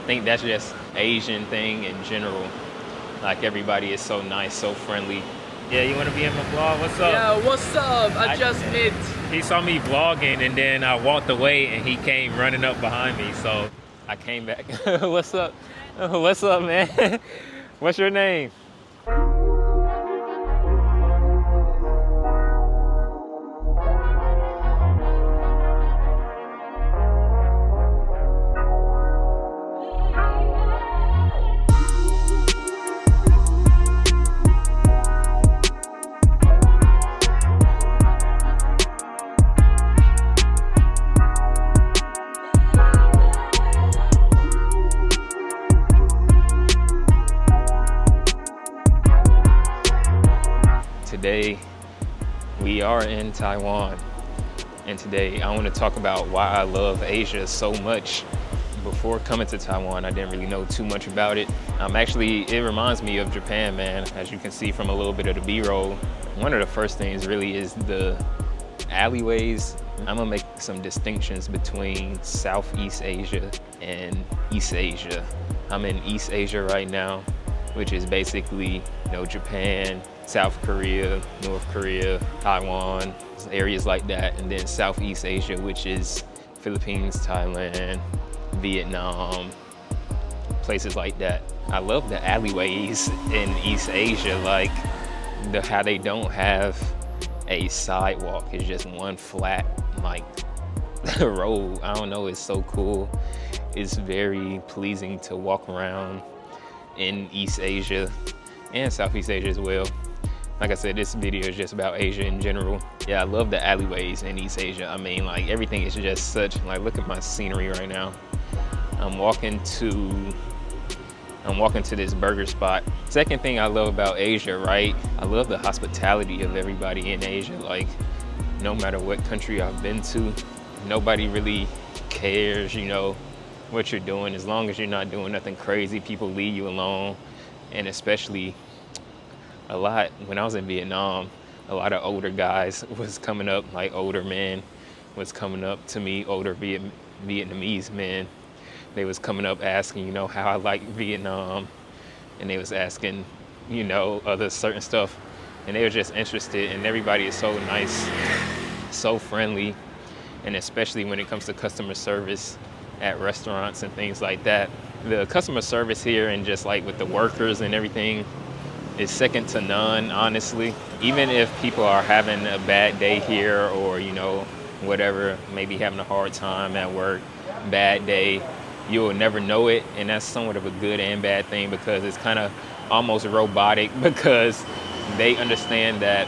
I think that's just Asian thing in general. Like everybody is so nice, so friendly. Yeah, you want to be in my vlog? What's up? Yeah, what's up? I just met. He saw me vlogging and then I walked away and he came running up behind me. So I came back. What's up? What's up, man? What's your name? Today, we are in Taiwan, and today I want to talk about why I love Asia so much. Before coming to Taiwan, I didn't really know too much about it. It reminds me of Japan, man, as you can see from a little bit of the B-roll. One of the first things really is the alleyways. I'm gonna make some distinctions between Southeast Asia and East Asia. I'm in East Asia right now, which is basically, Japan, South Korea, North Korea, Taiwan, areas like that. And then Southeast Asia, which is Philippines, Thailand, Vietnam, places like that. I love the alleyways in East Asia, like how they don't have a sidewalk. It's just one flat, like, road. I don't know, it's so cool. It's very pleasing to walk around in East Asia and Southeast Asia as well. Like I said, this video is just about Asia in general. Yeah, I love the alleyways in East Asia. I mean, like, everything is just such, like, look at my scenery right now. I'm walking to this burger spot. Second thing I love about Asia, right? I love the hospitality of everybody in Asia. Like, no matter what country I've been to, nobody really cares, what you're doing. As long as you're not doing nothing crazy, people leave you alone. And especially when I was in Vietnam, a lot of older guys was coming up, like older men was coming up to me, older Vietnamese men. They was coming up asking, how I like Vietnam. And they was asking, other certain stuff. And they were just interested, and everybody is so nice, so friendly. And especially when it comes to customer service at restaurants and things like that. The customer service here and just like with the workers and everything is second to none, honestly. Even if people are having a bad day here or, whatever, maybe having a hard time at work, bad day, you'll never know it. And that's somewhat of a good and bad thing because it's kind of almost robotic because they understand that,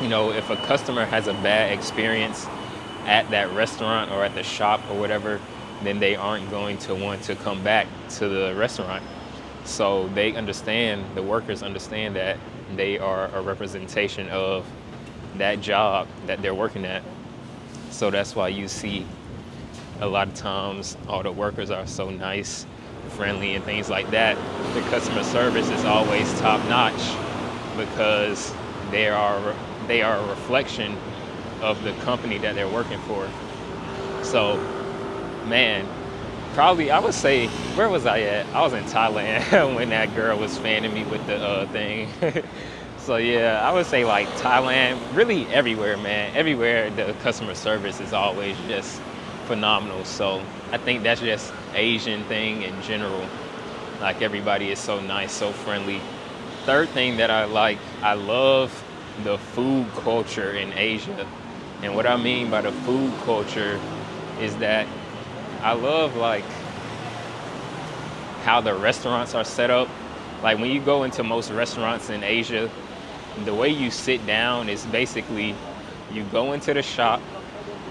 if a customer has a bad experience at that restaurant or at the shop or whatever, then they aren't going to want to come back to the restaurant. So they understand, the workers understand that they are a representation of that job that they're working at. So that's why you see a lot of times all the workers are so nice, friendly, and things like that. The customer service is always top notch because they are a reflection of the company that they're working for. So, man, probably I would say, where was I at? I was in Thailand when that girl was fanning me with the thing. So yeah, I would say like Thailand, really everywhere, man. Everywhere the customer service is always just phenomenal. So I think that's just Asian thing in general. Like everybody is so nice, so friendly. Third thing that I like, I love the food culture in Asia. And what I mean by the food culture is that I love like how the restaurants are set up. Like when you go into most restaurants in Asia, the way you sit down is basically you go into the shop.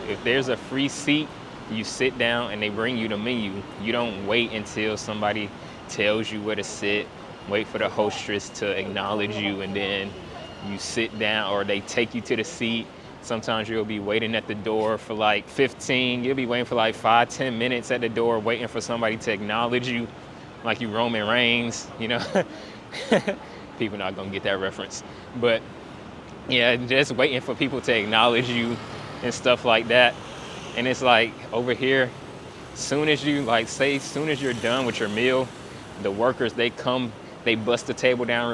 If there's a free seat, you sit down and they bring you the menu. You don't wait until somebody tells you where to sit, wait for the hostess to acknowledge you, and then you sit down, or they take you to the seat. Sometimes you'll be waiting at the door for like 15, you'll be waiting for like 5-10 minutes at the door waiting for somebody to acknowledge you, like you Roman Reigns, People not gonna get that reference. But yeah, just waiting for people to acknowledge you and stuff like that. And it's like over here, Soon as you soon as you're done with your meal, the workers they come, they bust the table down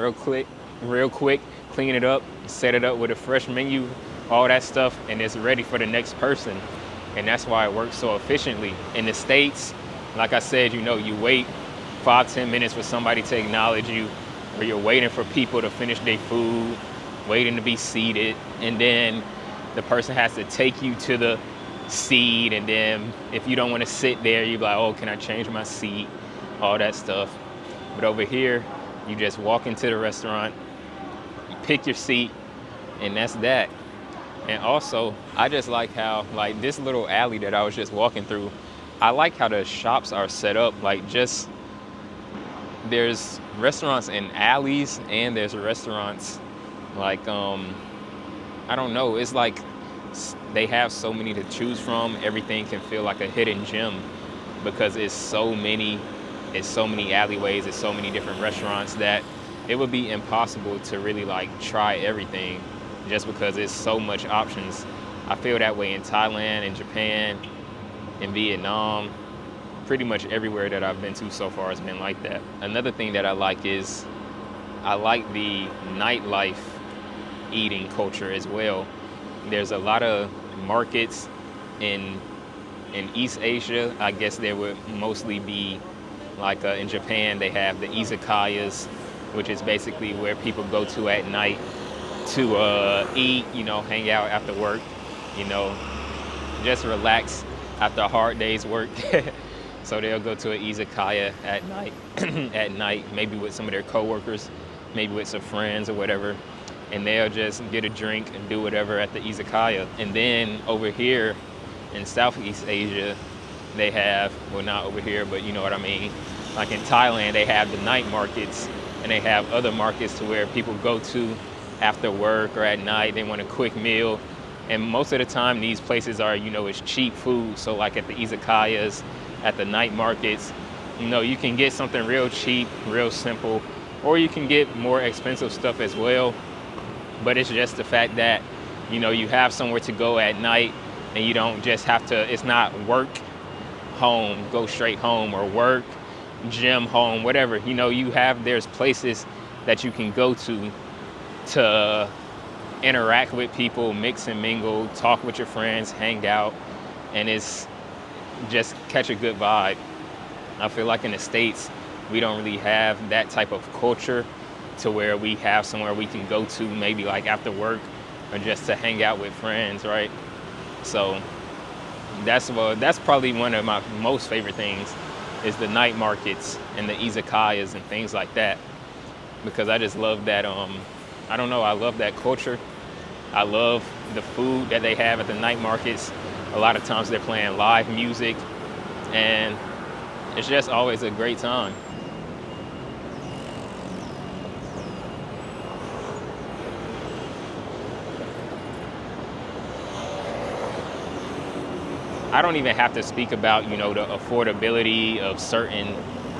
real quick, clean it up, set it up with a fresh menu, all that stuff, and it's ready for the next person. And that's why it works so efficiently. In the States, like I said, you wait 5-10 minutes for somebody to acknowledge you, or you're waiting for people to finish their food, waiting to be seated, and then the person has to take you to the seat, and then if you don't want to sit there, you're like, oh, can I change my seat? All that stuff. But over here, you just walk into the restaurant, you pick your seat, and that's that. And also, I just like how, like, this little alley that I was just walking through, I like how the shops are set up. Like, just, there's restaurants in alleys, and there's restaurants, like, I don't know, it's like they have so many to choose from. Everything can feel like a hidden gem because it's so many alleyways, it's so many different restaurants that it would be impossible to really like try everything just because it's so much options. I feel that way in Thailand, in Japan, in Vietnam, pretty much everywhere that I've been to so far has been like that. Another thing that I like is I like the nightlife eating culture as well. There's a lot of markets in East Asia. I guess there would mostly be like in Japan, they have the izakayas, which is basically where people go to at night to eat, hang out after work, just relax after a hard day's work. So they'll go to an izakaya at night, maybe with some of their coworkers, maybe with some friends or whatever, and they'll just get a drink and do whatever at the izakaya. And then over here in Southeast Asia, they have, well, not over here, but you know what I mean, like in Thailand, they have the night markets, and they have other markets to where people go to after work or at night. They want a quick meal, and most of the time these places are, it's cheap food. So like at the izakayas, at the night markets, you can get something real cheap, real simple, or you can get more expensive stuff as well. But it's just the fact that, you have somewhere to go at night, and you don't just have to, it's not work, home, go straight home, or work, gym, home, whatever. There's places that you can go to interact with people, mix and mingle, talk with your friends, hang out, and it's just catch a good vibe. I feel like in the States, we don't really have that type of culture to where we have somewhere we can go to maybe like after work or just to hang out with friends, right? So that's probably one of my most favorite things is the night markets and the izakayas and things like that, because I just love that, I don't know, I love that culture. I love the food that they have at the night markets. A lot of times they're playing live music, and it's just always a great time. I don't even have to speak about, the affordability of certain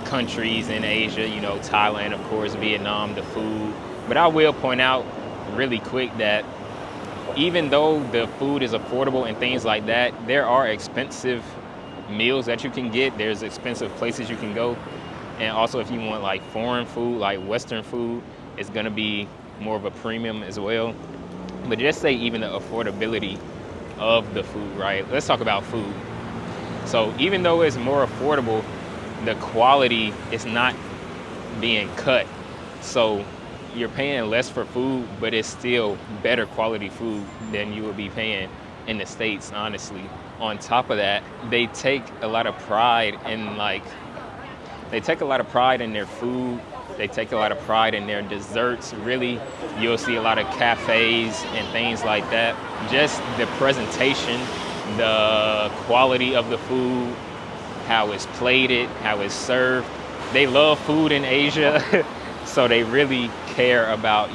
countries in Asia, Thailand, of course, Vietnam, the food. But I will point out really quick that even though the food is affordable and things like that, there are expensive meals that you can get. There's expensive places you can go. And also if you want like foreign food, like Western food, it's gonna be more of a premium as well. But just say even the affordability of the food, right? Let's talk about food. So even though it's more affordable, the quality is not being cut. So you're paying less for food, but it's still better quality food than you would be paying in the States, honestly. On top of that, they take a lot of pride in their food. They take a lot of pride in their desserts. Really, you'll see a lot of cafes and things like that. Just the presentation, the quality of the food, how it's plated, how it's served. They love food in Asia, so they really care about,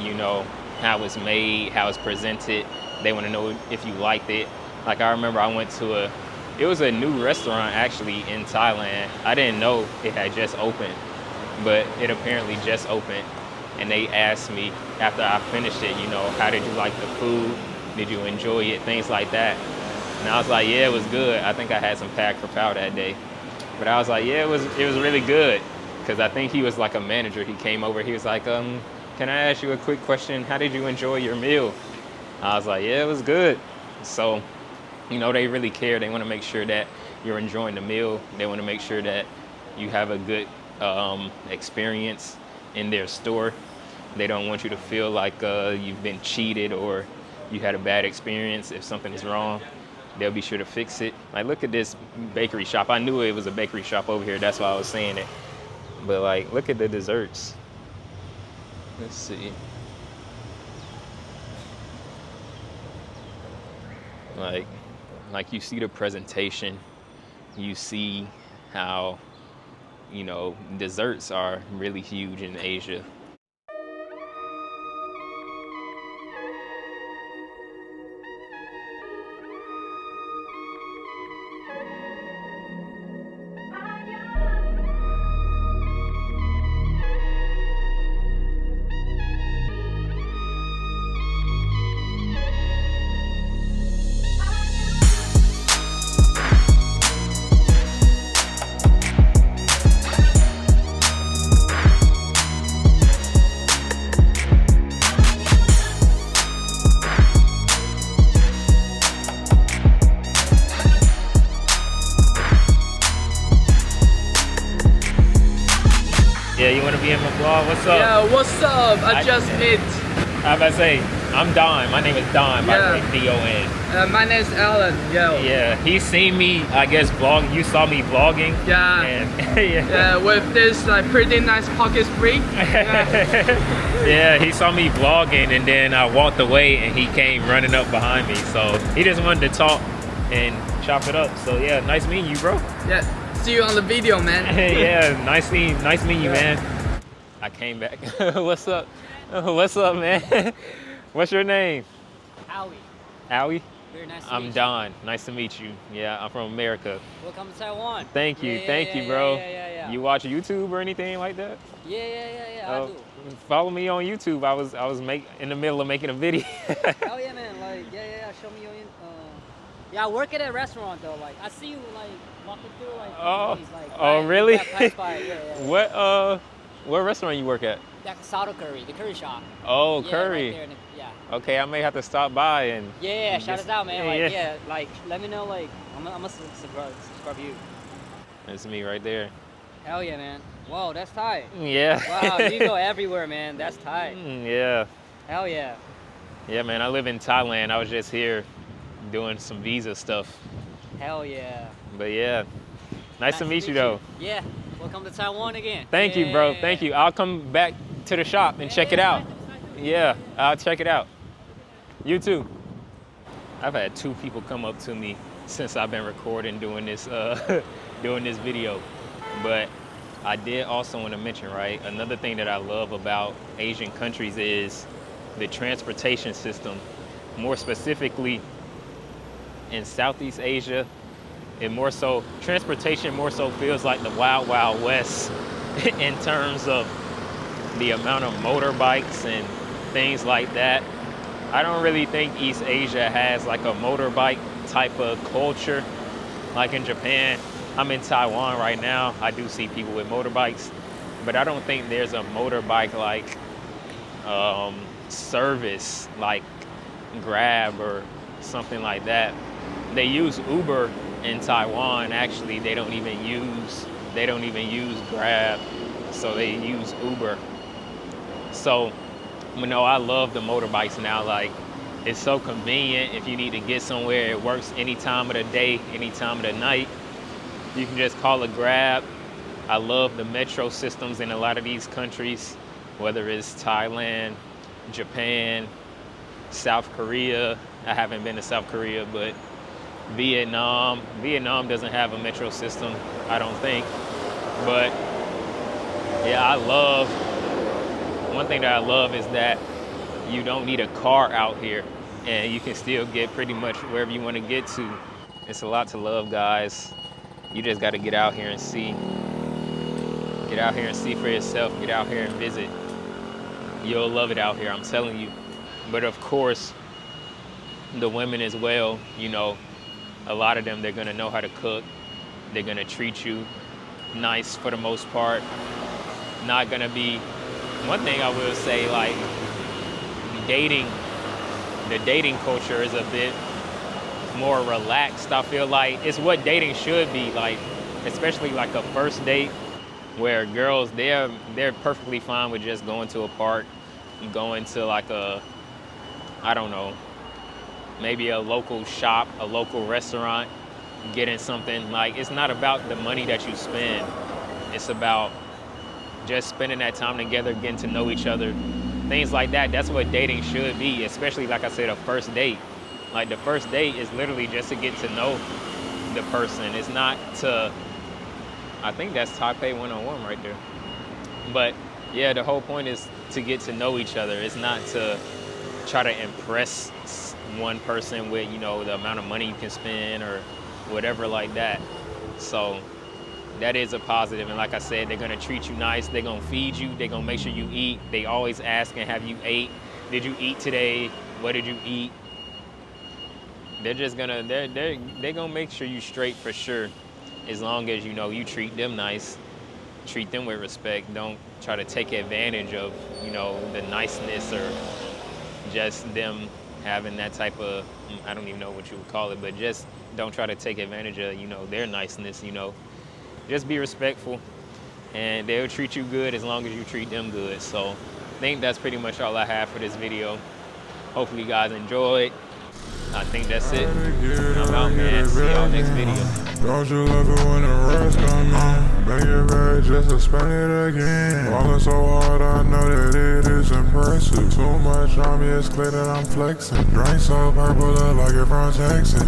how it's made, how it's presented. They want to know if you liked it. Like I remember I went to it was a new restaurant actually in Thailand. I didn't know it had just opened, but it apparently just opened. And they asked me after I finished it, how did you like the food? Did you enjoy it? Things like that. And I was like, yeah, it was good. I think I had some pad krapao that day. But I was like, yeah, it was really good. Because I think he was like a manager. He came over. He was like, can I ask you a quick question? How did you enjoy your meal? I was like, yeah, it was good. So, they really care. They want to make sure that you're enjoying the meal. They want to make sure that you have a good experience in their store. They don't want you to feel like you've been cheated or you had a bad experience. If something is wrong, they'll be sure to fix it. Like, look at this bakery shop. I knew it was a bakery shop over here. That's why I was saying it. But like, look at the desserts. Let's see. Like you see the presentation. You see how, desserts are really huge in Asia. Yeah, you want to be in my vlog? What's up? Yeah, what's up? I just met. I was about to say, I'm Don. My name is Don, by the way, D-O-N. My name's Alan. Yeah, he's seen me, I guess, vlog. You saw me vlogging. Yeah. And, yeah, with this pretty nice pocket spree. Yeah, he saw me vlogging, and then I walked away, and he came running up behind me. So he just wanted to talk and chop it up. So yeah, nice meeting you, bro. Yeah. See you on the video, man. Yeah, nice meeting you, man. I came back. What's up? What's up, man? What's your name? Howie. Howie? Very nice to meet you. I'm Don. Nice to meet you. Yeah, I'm from America. Welcome to Taiwan. Thank you, bro. Yeah. You watch YouTube or anything like that? Yeah, I do. Follow me on YouTube. I was in the middle of making a video. Oh yeah, man. Show me your. Yeah, I work at a restaurant though. Like I see you walking through Really? Yeah. What restaurant you work at? Like Soto Curry, the curry shop. Oh, yeah, curry. Right there Okay, I may have to stop by and. Yeah, shout us out, man. Yeah. Let me know. I'm gonna subscribe you. That's me right there. Hell yeah, man. Whoa, that's tight. Yeah. Wow, you go everywhere, man. That's tight. Yeah. Hell yeah. Yeah, man. I live in Thailand. I was just here doing some visa stuff. Hell yeah. But yeah, nice to meet you though. Yeah, welcome to Taiwan again. Thank you, bro. Thank you. I'll come back to the shop and check it out. Yeah, I'll check it out. You too. I've had 2 people come up to me since I've been recording doing this video. But I did also want to mention, right, another thing that I love about Asian countries is the transportation system. More specifically in Southeast Asia, transportation more so feels like the Wild Wild West in terms of the amount of motorbikes and things like that. I don't really think East Asia has like a motorbike type of culture like in Japan. I'm in Taiwan right now. I do see people with motorbikes, but I don't think there's a motorbike like service like Grab or something like that. They use Uber in Taiwan. Actually, they don't even use Grab, so they use Uber. So, I love the motorbikes now. Like, it's so convenient. If you need to get somewhere, it works any time of the day, any time of the night. You can just call a Grab. I love the metro systems in a lot of these countries, whether it's Thailand, Japan, South Korea. I haven't been to South Korea, but Vietnam doesn't have a metro system, I don't think. But yeah, one thing that I love is that you don't need a car out here and you can still get pretty much wherever you want to get to. It's a lot to love, guys. You just got to get out here and see. Get out here and see for yourself. Get out here and visit. You'll love it out here, I'm telling you. But of course, the women as well, a lot of them, they're gonna know how to cook. They're gonna treat you nice for the most part. Not gonna be, one thing I will say, like dating, the dating culture is a bit more relaxed. I feel like it's what dating should be like, especially like a first date where girls, they're perfectly fine with just going to a park, going to like a, I don't know, maybe a local shop, a local restaurant, getting something. Like, it's not about the money that you spend. It's about just spending that time together, getting to know each other, things like that. That's what dating should be, especially, like I said, a first date. Like, the first date is literally just to get to know the person. It's not to, I think that's Taipei 101 right there. But yeah, the whole point is to get to know each other. It's not to try to impress one person with, you know, the amount of money you can spend or whatever like that. So that is a positive. And like I said, they're gonna treat you nice. They're gonna feed you. They're gonna make sure you eat. They always ask, and have you ate? Did you eat today? What did you eat? They're just gonna, they're gonna make sure you straight for sure. As long as, you know, you treat them nice, treat them with respect. Don't try to take advantage of, you know, the niceness or just them having that type of, I don't even know what you would call it, but just don't try to take advantage of, you know, their niceness, you know. Just be respectful, and they'll treat you good as long as you treat them good. So I think that's pretty much all I have for this video. Hopefully you guys enjoyed. I think that's it. I'm out, man. See y'all next video. Don't you love it when the rest come in? Bang it back just to spend it again. Falling so hard, I know that it is impressive. Too much on me, it's clear that I'm flexing. Drink so purple, look like it from Texas.